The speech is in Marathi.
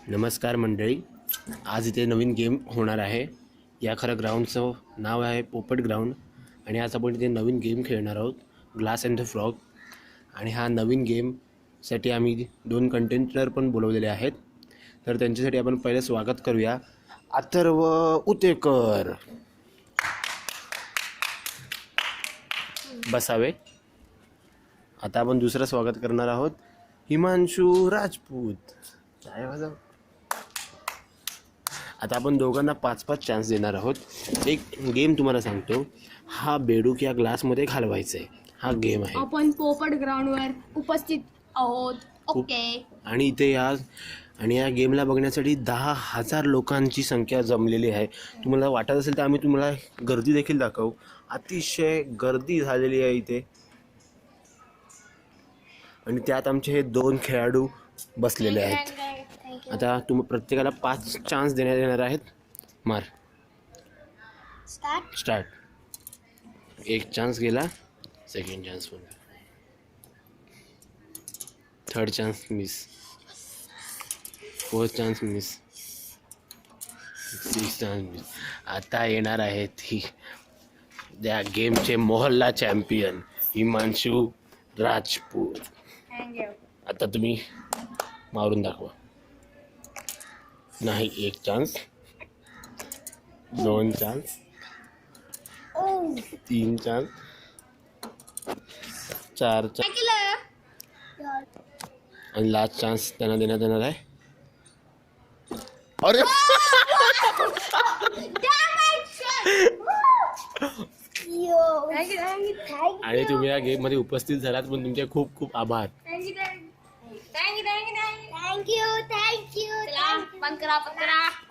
नमस्कार मंडळी, आज इथे नवीन गेम होणार आहे. या खरं ग्राउंडचं नाव आहे पोपट ग्राउंड आणि आज आपण इथे नवीन गेम खेळणार आहोत, ग्लास अँड द फ्रॉग. आणि हा नवीन गेमसाठी आम्ही 2 कंटेंटर पण बोलवलेले आहेत. तर त्यांच्यासाठी आपण पहिले स्वागत करूया. अथर्व उतेकर बसावे. आता आपण दुसरं स्वागत करणार आहोत, हिमांशू राजपूत. आता आपण दोघांना 5-5 चान्स देणार आहोत. एक गेम तुम्हाला सांगतो, हा बेडूक या ग्लासमध्ये घालवायचा आहे. हा गेम आहे. आपण पोपट ग्राउंडवर उपस्थित आहोत. ओके. आणि इथे या गेमला बघण्यासाठी 10,000 लोकांची संख्या जमलेली आहे. तुम्हाला वाटत असेल तर आम्ही तुम्हाला गर्दी देखील दाखवू. अतिशय गर्दी झालेली आहे इथे. आणि त्यात आमचे हे 2 खेळाडू बसलेले आहेत. आता तुम्ही प्रत्येकाला 5 चान्स देण्यात येणार आहेत. मार. स्टार्ट. 1 चान्स गेला, सेकंड चान्स पण, third chance miss, fourth chance miss, sixth chance miss. आता येणार आहेत ही त्या गेमचे मोहल्ला चॅम्पियन हिमांशू राजपूत. आता तुम्ही मारून दाखवा. नाही. 1 चान्स, 2 चान्स, 3 चान्स, 4 चान्स आणि लास्ट चान्स त्यांना देण्यात येणार आहे. अरे आणि तुम्ही या गेम मध्ये उपस्थित झालात पण तुमचे खूप खूप आभार. थँक्यू. बंद करा.